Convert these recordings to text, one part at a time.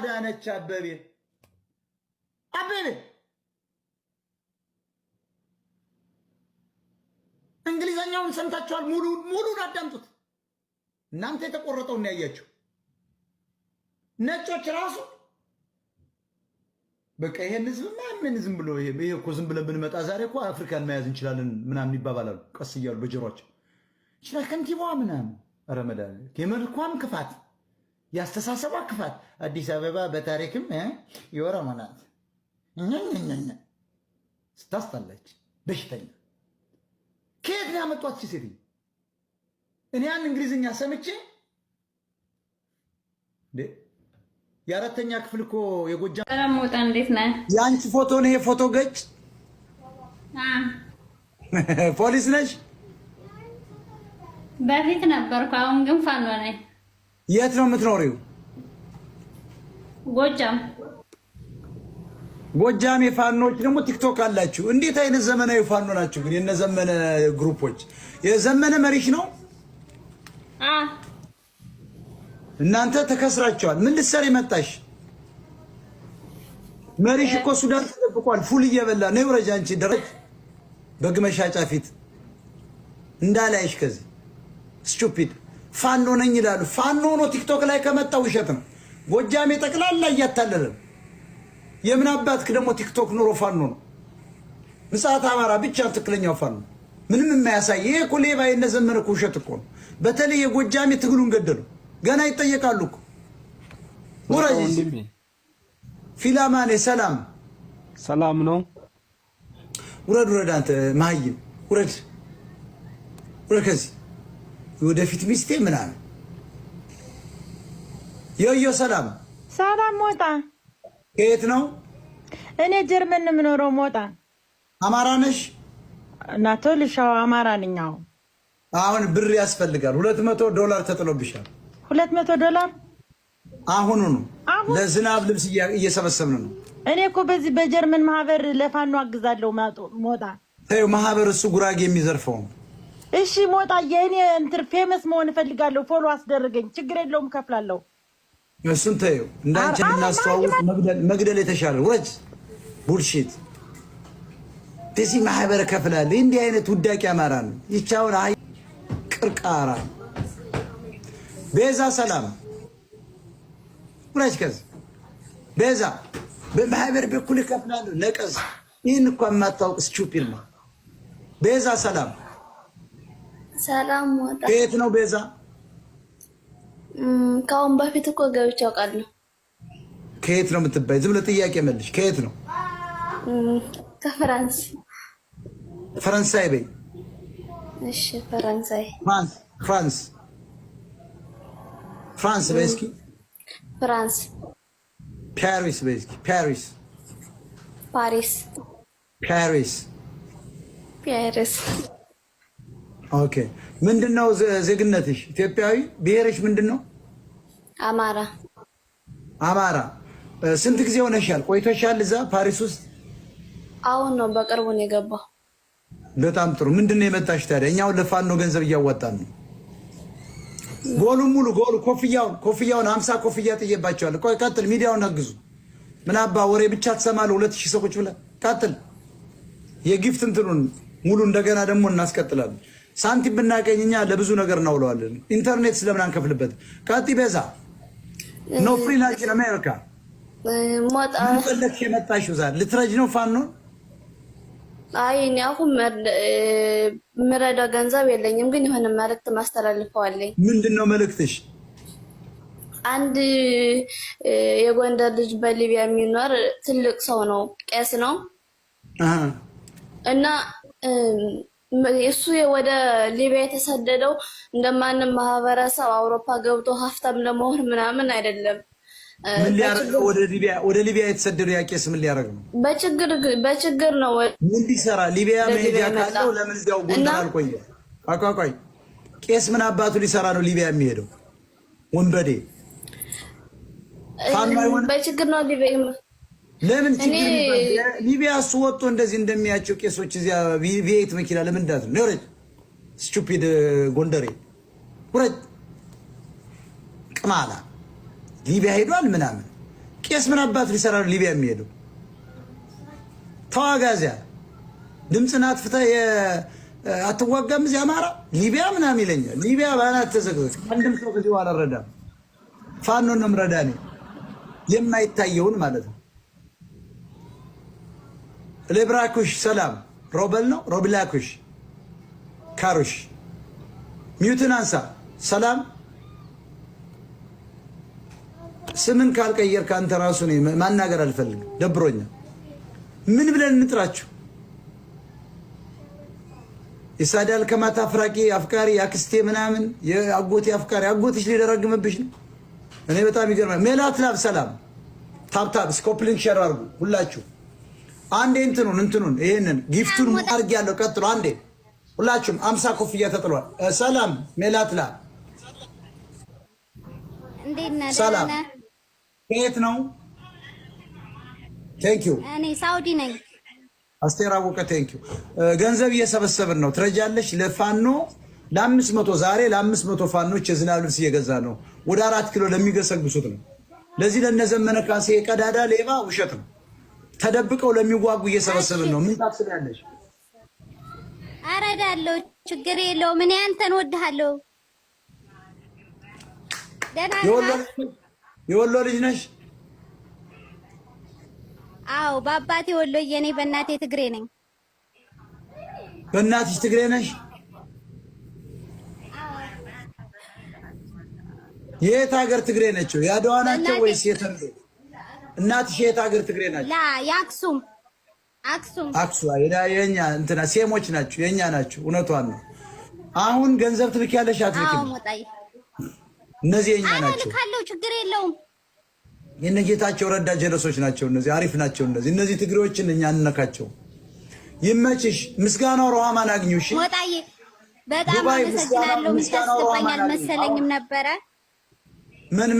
አዳነች አበቤ እንግሊዘኛውን ሰምታችኋል? ሙሉን አዳምጡት። እናንተ የተቆረጠውን ያያችሁ ነጮች ራሱ በቃ ይሄን ህዝብ ምን ዝም ብሎ ይሄ እኮ ዝም ብለን ብንመጣ ዛሬ እኮ አፍሪካን መያዝ እንችላለን ምናምን ይባባላሉ። ቀስ እያሉ በጆሮአቸው ይችላል ከንቲባዋ ምናምን ረመዳን የመልኳም ክፋት ያስተሳሰባ ክፋት አዲስ አበባ በታሪክም የኦሮሞ ናት ስታስጠላች በሽተኛ ከየት ነው ያመጧት ሴትዮ? እኔ ያን እንግሊዝኛ ሰምቼ የአራተኛ ክፍል እኮ የጎጃም ሞጣ እንዴት ነህ? የአንቺ ፎቶ ነው ይሄ ፎቶ ገጭ ፖሊስ ነሽ? በፊት ነበርኩ፣ አሁን ግን ፋኖ ነኝ። የት ነው የምትኖሪው? ጎጃም። ጎጃም የፋኖች ደግሞ ቲክቶክ አላችሁ። እንዴት አይነት ዘመናዊ ፋኖ ናችሁ ግን? የነዘመነ ግሩፖች የዘመነ መሪሽ ነው። እናንተ ተከስራቸዋል። ምን ልትሰሪ መጣሽ? መሪሽ እኮ ሱዳን ተጠብቋል። ፉል እየበላ ነው። ወረጃ አንቺ ደረጅ በግመሻጫ ፊት እንዳላይሽ ከዚህ ስቱፒድ ፋኖ ነኝ ይላሉ። ፋኖ ነው ቲክቶክ ላይ ከመጣው ውሸት ነው። ጎጃሜ ጠቅላላ እያታለለ የምን አባትክ ደግሞ ቲክቶክ ኑሮ ፋኖ ነው። ምጽአት አማራ ብቻ ትክክለኛው ፋኖ ምንም የማያሳይ ይሄ እኮ ሌባ የነዘመነ እኮ ውሸት እኮ ነው። በተለይ የጎጃሜ ትግሉን ገደሉ። ገና ይጠየቃሉ እኮ ወራጅ ፊላማኔ ሰላም ነው። ውረድ አንተ ማይም ውረድ ከዚህ ወደፊት ሚስቴ ምናምን ዮዮ ሰላም ሞጣ ከየት ነው? እኔ ጀርመን ነው የምኖረው። ሞጣ አማራ ነሽ? እናቶ ልሻው አማራ ነኝ። አሁን ብር ያስፈልጋል። $200 ተጥሎብሻል። $200 አሁኑ ነው። ለዝናብ ልብስ እየሰበሰብን ነው። እኔ እኮ በዚህ በጀርመን ማህበር ለፋኖ አግዛለሁ። ሞጣ ተይው፣ ማህበር እሱ ጉራጌ የሚዘርፈው ነው። እሺ ሞጣ የኔ እንትን ፌመስ መሆን እፈልጋለሁ። ፎሎ አስደርገኝ፣ ችግር የለውም ከፍላለሁ። እሱን ተይው። እንዳንቺ እናስተዋውቅ መግደል የተሻለ ወጭ ቡልሺት በዚህ ማህበር ከፍላለሁ። እንዲህ አይነት ውዳቂ አማራ ነው። ይቻውን አይ ቅርቃራ ቤዛ ሰላም ወራጅ ከዚህ ቤዛ በማህበር በኩል ከፍላለሁ። ነቀዝ ይህን እንኳን የማታውቅ ስቱፒድ ነው። ቤዛ ሰላም ሞጣ ከየት ነው ቤዛ? ከአሁን በፊት እኮ ገብቼ አውቃለሁ። ከየት ነው የምትባይ? ዝም ብለህ ጥያቄ መልሽ። ከየት ነው? ከፍራንስ። ፈረንሳይ በይ። እሺ ፈረንሳይ። ፍራንስ በይ እስኪ። ፍራንስ። ፓሪስ በይ እስኪ። ፓሪስ። ኦኬ። ምንድነው ዜግነትሽ? ኢትዮጵያዊ። ብሔርሽ ምንድነው? አማራ። ስንት ጊዜ ሆነሻል? ቆይቶሻል እዛ ፓሪስ ውስጥ? አሁን ነው በቅርቡ ነው የገባው። በጣም ጥሩ። ምንድነው የመጣሽ ታዲያ? እኛው ለፋኖ ገንዘብ እያዋጣን ነው። ጎሉ ኮፍያውን 50 ኮፍያ ጥዬባቸዋለሁ። ቆይ ቀጥል። ሚዲያውን አግዙ። ምን አባ ወሬ ብቻ ትሰማለህ? 2000 ሰዎች ብለህ ቀጥል። የጊፍት እንትኑን ሙሉ እንደገና ደግሞ እናስቀጥላለን። ሳንቲም ብናገኝ እኛ ለብዙ ነገር እናውለዋለን። ኢንተርኔት ስለምን አንከፍልበት? ቀጥ ቤዛ ኖ ፍሪ ላንች አሜሪካ ሞጣ ፈለክ የመጣሽው ዛሬ ልትረጅ ነው ፋኖ? አይ እኔ አሁን ምረዳ ገንዘብ የለኝም፣ ግን የሆነ መልእክት ማስተላልፈዋለኝ። ምንድነው መልእክትሽ? አንድ የጎንደር ልጅ በሊቢያ የሚኖር ትልቅ ሰው ነው፣ ቄስ ነው እና እሱ ወደ ሊቢያ የተሰደደው እንደማንም ማህበረሰብ አውሮፓ ገብቶ ሀብታም ለመሆን ምናምን አይደለም። ምን ሊያረግ ወደ ሊቢያ የተሰደደው ያ ቄስ ምን ሊያረግ ነው? በችግር ነው። ምን ሊሰራ ሊቢያ መሄጃ ካለው ለምን እዚያው ጎንደር አልቆየ? አቋቋይ ቄስ ምን አባቱ ሊሰራ ነው ሊቢያ የሚሄደው? ወንበዴ በችግር ነው ሊቢያ። ለምን ችግር ሊቢያ እሱ ወጥቶ እንደዚህ እንደሚያቸው ቄሶች እዚያ ቪኤት መኪና ለምን እንዳት ነው? ወረድ ስቱፒድ ጎንደሬ ወረድ ቅማላ ሊቢያ ሄዷል ምናምን ቄስ ምን አባት ሊሰራ ሊቢያ የሚሄደው? ተዋጋዚያ ድምፅን አጥፍተህ አትዋጋም እዚህ አማራ ሊቢያ ምናምን ይለኛል። ሊቢያ ባናት ተዘግዘግ። አንድም ሰው ከዚህ አልረዳም። ፋኖን ነው የምረዳ እኔ የማይታየውን ማለት ነው። ለብራኩሽ ሰላም ሮበል ነው ሮብላኩሽ ካሩሽ ሚውትን አንሳ ሰላም ስምን ካልቀየርክ አንተ ራሱ ነው ማናገር አልፈልግም። ደብሮኛል። ምን ብለን እንጥራችሁ? ይሳዳል ከማታ ፍራቂ አፍቃሪ አክስቴ ምናምን የአጎቴ አፍቃሪ አጎትሽ ሊደረግምብሽ ነው። እኔ በጣም ይገርማል። ሜላት ላብ ሰላም ታፕታፕ ስኮፕሊንግ ሼር አድርጉ ሁላችሁ። አንዴ እንትኑን ይሄንን ጊፍቱን ማርግ ያለው ቀጥሎ አንዴ ሁላችሁም 50 ኮፍያ ተጥሏል። ሰላም ሜላት ላብ እንዴት ነህ? ሰላም ከየት ነው? ቴንክ ዩ እኔ ሳውዲ ነኝ። አስቴር አወቀ ቴንክ ዩ። ገንዘብ እየሰበሰብን ነው። ትረጃለሽ ለፋኖ ለ500 ዛሬ ለ500 ፋኖች የዝናብ ልብስ እየገዛ ነው። ወደ 4 ኪሎ ለሚገሰግሱት ነው። ለዚህ ለነዘመነ ካሴ ቀዳዳ ሌባ ውሸት ነው። ተደብቀው ለሚዋጉ እየሰበሰብን ነው። ምን ታስቢያለሽ? አረዳለሁ፣ ችግር የለውም። እኔ አንተን ወድሃለሁ። የወሎ ልጅ ነሽ? አዎ፣ በአባቴ ወሎዬ ነኝ፣ በእናቴ ትግሬ ነኝ። በእናትሽ ትግሬ ነሽ? የት ሀገር ትግሬ ናቸው? ያድዋ ናቸው ወይስ የተንዶ? እናትሽ የት ሀገር ትግሬ ናቸው? ላ የአክሱም የኛ እንትና ሴሞች ናቸው፣ የኛ ናቸው። እውነቷን ነው። አሁን ገንዘብ ትልኪያለሽ አትልኪም? አዎ ሞጣይ፣ እነዚህ የኛ ናቸው። ካለው ችግር የለውም። የነጌታቸው ረዳ ጀለሶች ናቸው። እነዚህ አሪፍ ናቸው። እነዚህ ትግሬዎችን እኛ እንነካቸው። ይመችሽ። ምስጋናው ሮሃማን አግኙ። እሺ ሞጣዬ፣ በጣም አመሰግናለሁ። የምታስገባኝ አልመሰለኝም ነበረ። ምን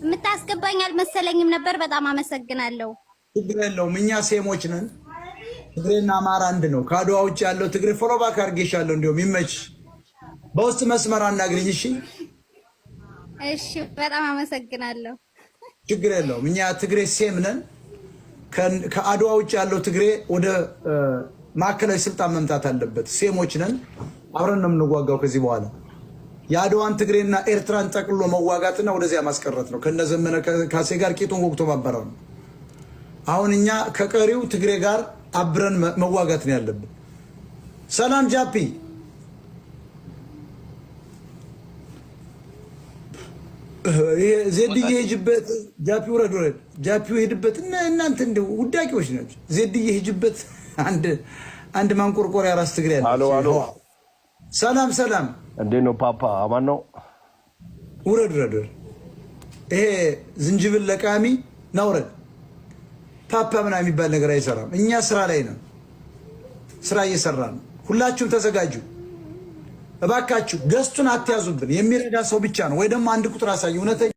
የምታስገባኝ አልመሰለኝም ነበር። በጣም አመሰግናለሁ። ችግር የለውም። እኛ ሴሞች ነን። ትግሬና አማራ አንድ ነው። ከአድዋ ውጭ ያለው ትግሬ ፎሎባክ አድርጌሻለሁ። እንዲሁም ይመችሽ። በውስጥ መስመር አናግሪኝ። እሺ እሺ፣ በጣም አመሰግናለሁ። ችግር የለውም። እኛ ትግሬ ሴም ነን። ከአድዋ ውጭ ያለው ትግሬ ወደ ማዕከላዊ ስልጣን መምጣት አለበት። ሴሞች ነን። አብረን ነው የምንዋጋው ከዚህ በኋላ የአድዋን ትግሬና ኤርትራን ጠቅሎ መዋጋትና ወደዚያ ማስቀረት ነው። ከነዘመነ ካሴ ጋር ቂጡን ወቅቶ ማበራው ነው። አሁን እኛ ከቀሪው ትግሬ ጋር አብረን መዋጋት ነው ያለብን። ሰላም ጃፒ ዜድዬ ሂጅበት። ጃፒ ውረድ ጃፒ ሂድበት። እናንተ እንደው ውዳቂዎች ናቸው። ዜድዬ ሂጅበት። አንድ ማንቆርቆሪያ ራስ ትግሬ ያለ። አሎ ሰላም እንዴት ነው ፓፓ? አማን ነው። ውረድ። ይሄ ዝንጅብል ለቃሚ ናውረድ። ፓፓ ምናምን የሚባል ነገር አይሰራም። እኛ ስራ ላይ ነን። ስራ እየሰራን ነው። ሁላችሁም ተዘጋጁ እባካችሁ። ገስቱን አትያዙብን። የሚረዳ ሰው ብቻ ነው ወይ ደግሞ አንድ ቁጥር አሳዩ። እውነተኛ